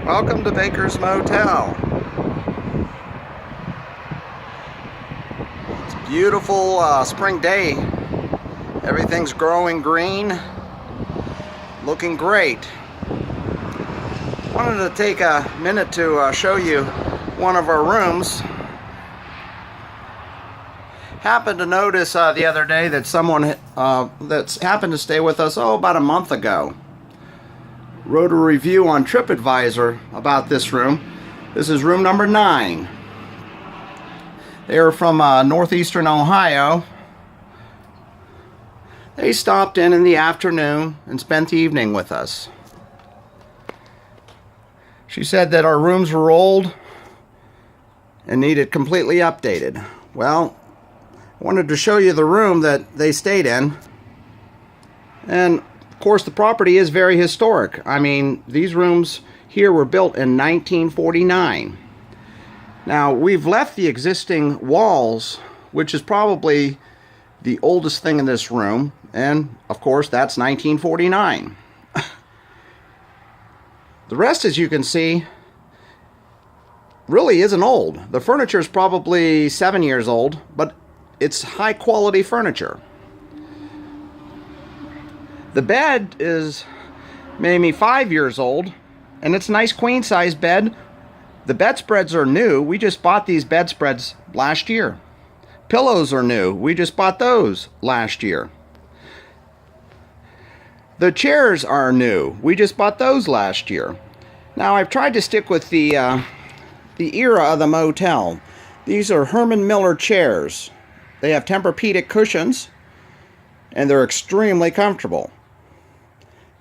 Welcome to Baker's Motel. It's a beautiful spring day. Everything's growing green, looking great. Wanted to take a minute to show you one of our rooms. Happened to notice the other day that someone that's happened to stay with us about a month ago wrote a review on TripAdvisor about this room. This is room number 9. They are from northeastern Ohio. They stopped in the afternoon and spent the evening with us. She said that our rooms were old and needed completely updated. Well, I wanted to show you the room that they stayed in. And of course, the property is very historic. I mean, these rooms here were built in 1949. Now, we've left the existing walls, which is probably the oldest thing in this room, and of course, that's 1949. The rest, as you can see, really isn't old. The furniture is probably 7 years old, but it's high quality furniture. The bed is maybe 5 years old, and it's a nice queen size bed. The bedspreads are new. We just bought these bedspreads last year. Pillows are new. We just bought those last year. The chairs are new. We just bought those last year. Now, I've tried to stick with the era of the motel. These are Herman Miller chairs. They have Tempur-Pedic cushions, and they're extremely comfortable.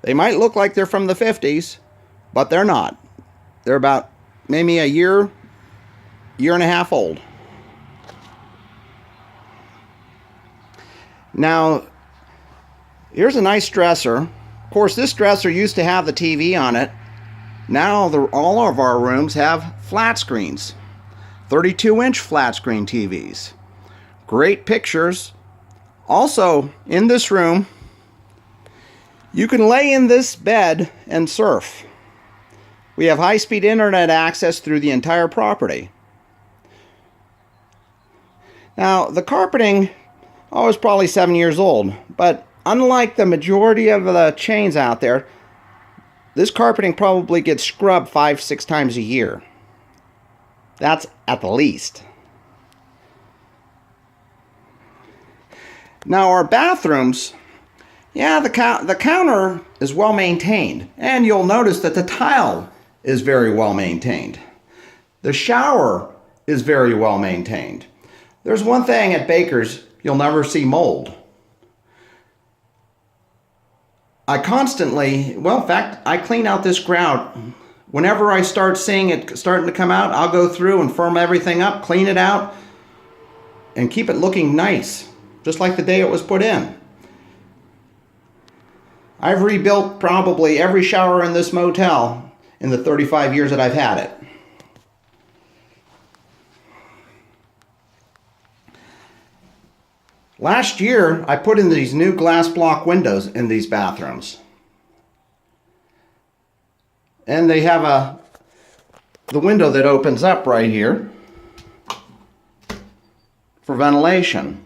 They might look like they're from the 50s, but they're not. They're about maybe a year and a half old. Now, here's a nice dresser. Of course, this dresser used to have the TV on it. Now, all of our rooms have flat screens. 32-inch flat screen TVs. Great pictures. Also, in this room, you can lay in this bed and surf. We have high-speed internet access through the entire property. Now, the carpeting is probably 7 years old, but unlike the majority of the chains out there, this carpeting probably gets scrubbed 5-6 times a year. That's at the least. Now, our bathrooms, the counter is well maintained, and you'll notice that the tile is very well maintained. The shower is very well maintained. There's one thing at Baker's, you'll never see mold. I constantly, in fact, I clean out this grout. Whenever I start seeing it starting to come out, I'll go through and firm everything up, clean it out, and keep it looking nice, just like the day it was put in. I've rebuilt probably every shower in this motel in the 35 years that I've had it. Last year, I put in these new glass block windows in these bathrooms. And they have the window that opens up right here for ventilation.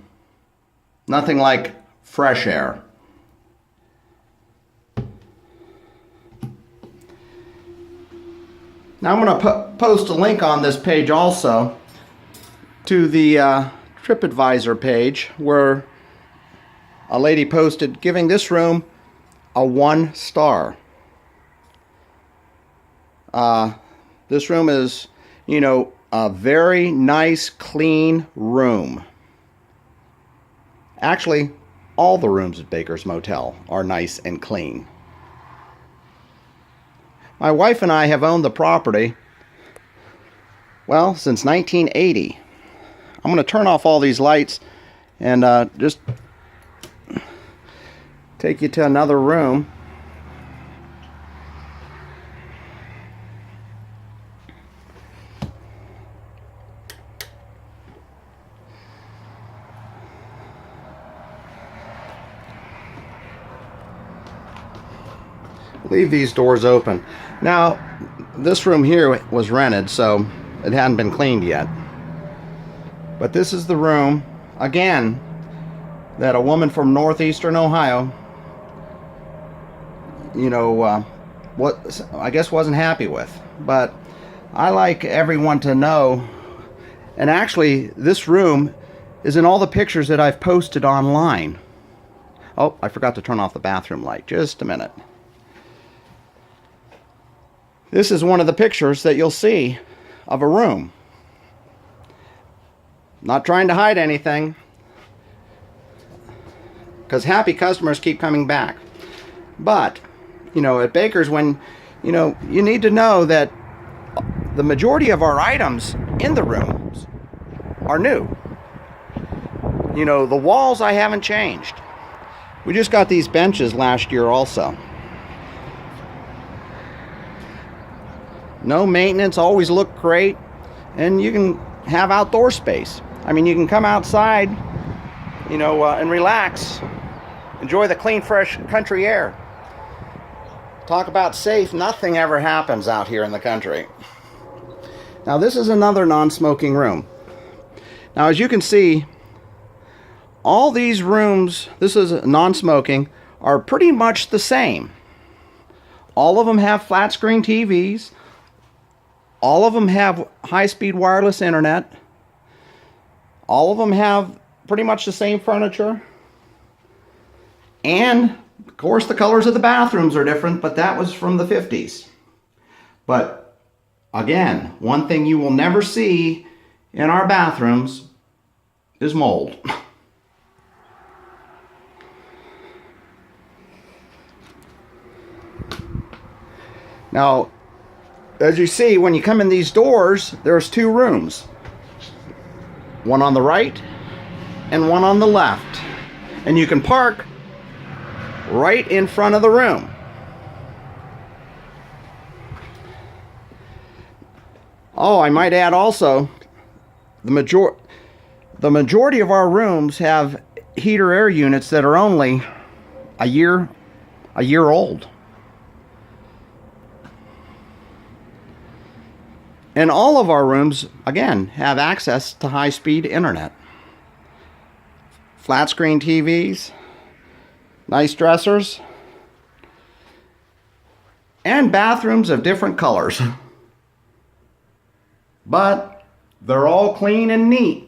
Nothing like fresh air. Now I'm going to post a link on this page also to the TripAdvisor page where a lady posted giving this room a 1 star. This room is, a very nice, clean room. Actually, all the rooms at Baker's Motel are nice and clean. My wife and I have owned the property, since 1980. I'm going to turn off all these lights and just take you to another room. Leave these doors open. Now, this room here was rented, so it hadn't been cleaned yet. But this is the room, again, that a woman from northeastern Ohio, you know, what I guess wasn't happy with. But I like everyone to know, and actually this room is in all the pictures that I've posted online. Oh, I forgot to turn off the bathroom light. Just a minute. This is one of the pictures that you'll see of a room. Not trying to hide anything, because happy customers keep coming back. But, you know, at Baker's, when, you know, you need to know that the majority of our items in the rooms are new. You know, the walls I haven't changed. We just got these benches last year also. No maintenance, always look great, and you can have outdoor space. I mean, you can come outside, you know, and relax, enjoy the clean, fresh country air. Talk about safe, nothing ever happens out here in the country. Now, this is another non-smoking room. Now, as you can see, all these rooms, this is non-smoking, are pretty much the same. All of them have flat screen TVs. All of them have high-speed wireless internet. All of them have pretty much the same furniture. And, of course, the colors of the bathrooms are different, but that was from the 50s. But, again, one thing you will never see in our bathrooms is mold. Now, as you see, when you come in these doors, there's two rooms. One on the right and one on the left. And you can park right in front of the room. Oh, I might add also, the majority of our rooms have heater air units that are only a year old. And all of our rooms, again, have access to high-speed internet. Flat screen TVs, nice dressers, and bathrooms of different colors. But they're all clean and neat.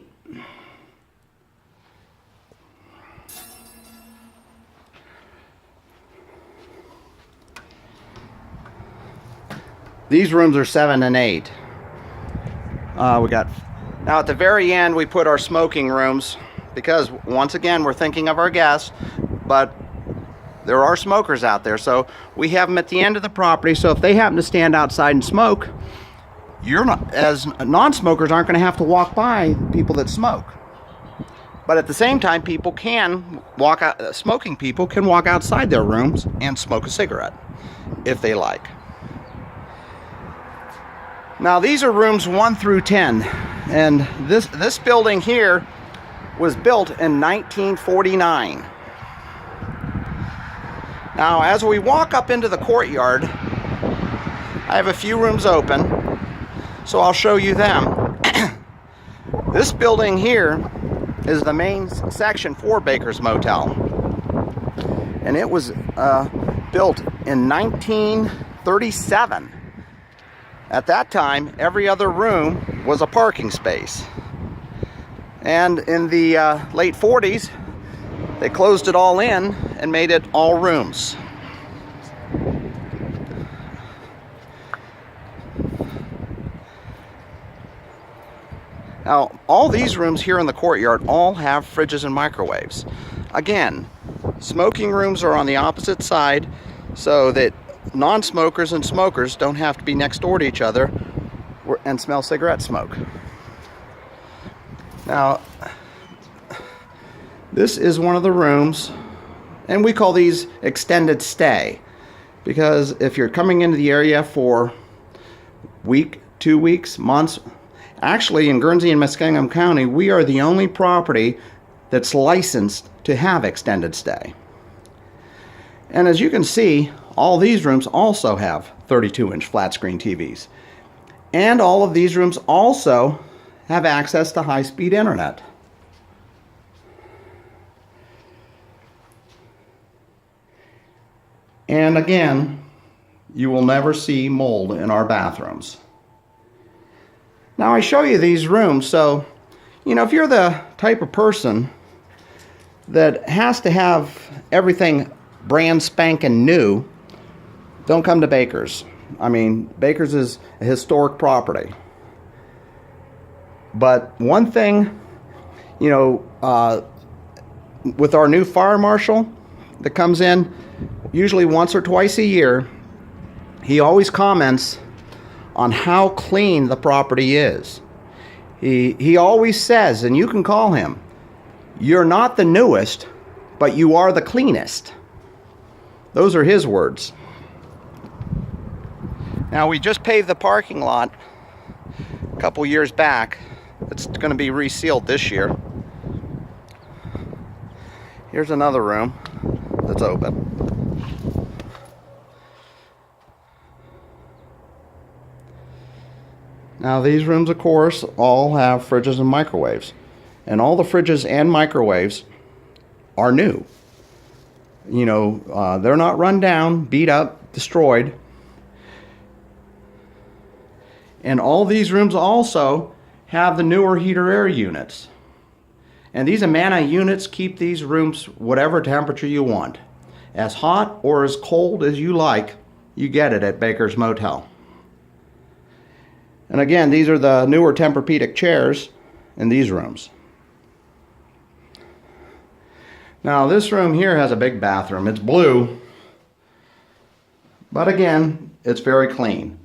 These rooms are 7 and 8. We got, now at the very end we put our smoking rooms, because once again we're thinking of our guests, but there are smokers out there, so we have them at the end of the property. So if they happen to stand outside and smoke, you're not, as non-smokers, aren't going to have to walk by people that smoke. But at the same time, people can walk out, smoking people can walk outside their rooms and smoke a cigarette if they like. Now, these are rooms 1 through 10, and this building here was built in 1949. Now, as we walk up into the courtyard, I have a few rooms open, so I'll show you them. This building here is the main section for Baker's Motel, and it was built in 1937. At that time, every other room was a parking space. And in the late 40s, they closed it all in and made it all rooms. Now, all these rooms here in the courtyard all have fridges and microwaves. Again, smoking rooms are on the opposite side so that non-smokers and smokers don't have to be next door to each other and smell cigarette smoke. Now, this is one of the rooms, and we call these extended stay, because if you're coming into the area for a week, 2 weeks, months, actually in Guernsey and Muskingum County, we are the only property that's licensed to have extended stay. And as you can see, all these rooms also have 32-inch flat screen TVs. And all of these rooms also have access to high-speed internet. And again, you will never see mold in our bathrooms. Now I show you these rooms, so if you're the type of person that has to have everything brand spanking new, don't come to Baker's. I mean, Baker's is a historic property. But one thing, with our new fire marshal that comes in usually once or twice a year, he always comments on how clean the property is. He always says, and you can call him, "You're not the newest, but you are the cleanest." Those are his words. Now, we just paved the parking lot a couple years back. It's going to be resealed this year. Here's another room that's open. Now, these rooms, of course, all have fridges and microwaves. And all the fridges and microwaves are new. They're not run down, beat up, destroyed. And all these rooms also have the newer heater air units. And these Amana units keep these rooms whatever temperature you want. As hot or as cold as you like, you get it at Baker's Motel. And again, these are the newer Tempur-Pedic chairs in these rooms. Now, this room here has a big bathroom. It's blue, but again, it's very clean.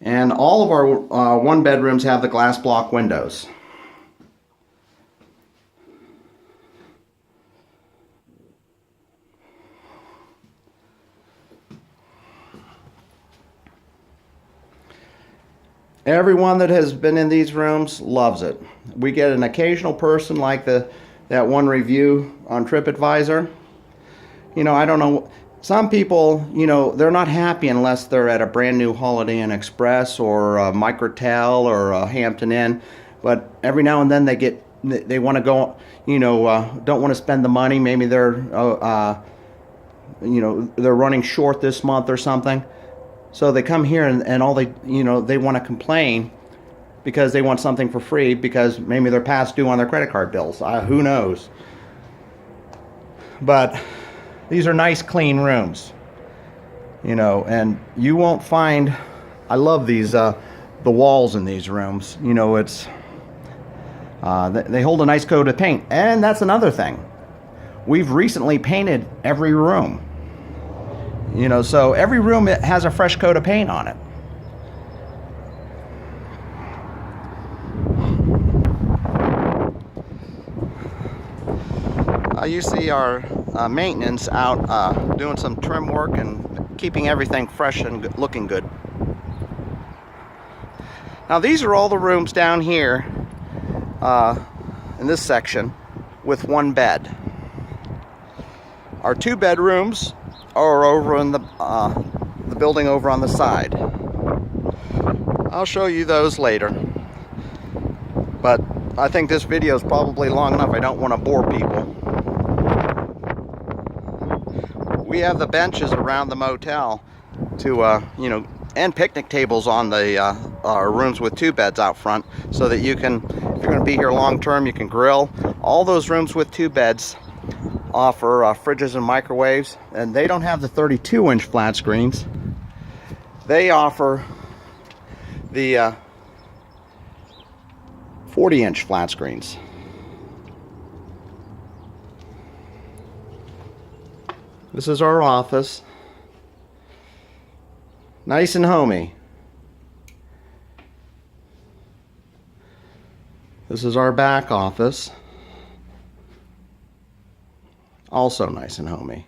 And all of our one bedrooms have the glass block windows. Everyone that has been in these rooms loves it. We get an occasional person like that one review on TripAdvisor. I don't know. Some people, they're not happy unless they're at a brand new Holiday Inn Express or a Microtel or a Hampton Inn. But every now and then they want to go, don't want to spend the money. Maybe they're, they're running short this month or something. So they come here and all they want to complain because they want something for free because maybe they're past due on their credit card bills. Who knows? But these are nice, clean rooms. And you won't find, I love these, the walls in these rooms. It's, they hold a nice coat of paint. And that's another thing. We've recently painted every room. So every room has a fresh coat of paint on it. You see our maintenance out doing some trim work and keeping everything fresh and looking good. Now, these are all the rooms down here in this section with one bed. Our two bedrooms are over in the building over on the side. I'll show you those later. But I think this video is probably long enough. I don't want to bore people. We have the benches around the motel to, and picnic tables on the rooms with two beds out front so that you can, if you're going to be here long term, you can grill. All those rooms with two beds offer fridges and microwaves, and they don't have the 32-inch flat screens. They offer the 40-inch flat screens. This is our office. Nice and homey. This is our back office. Also nice and homey.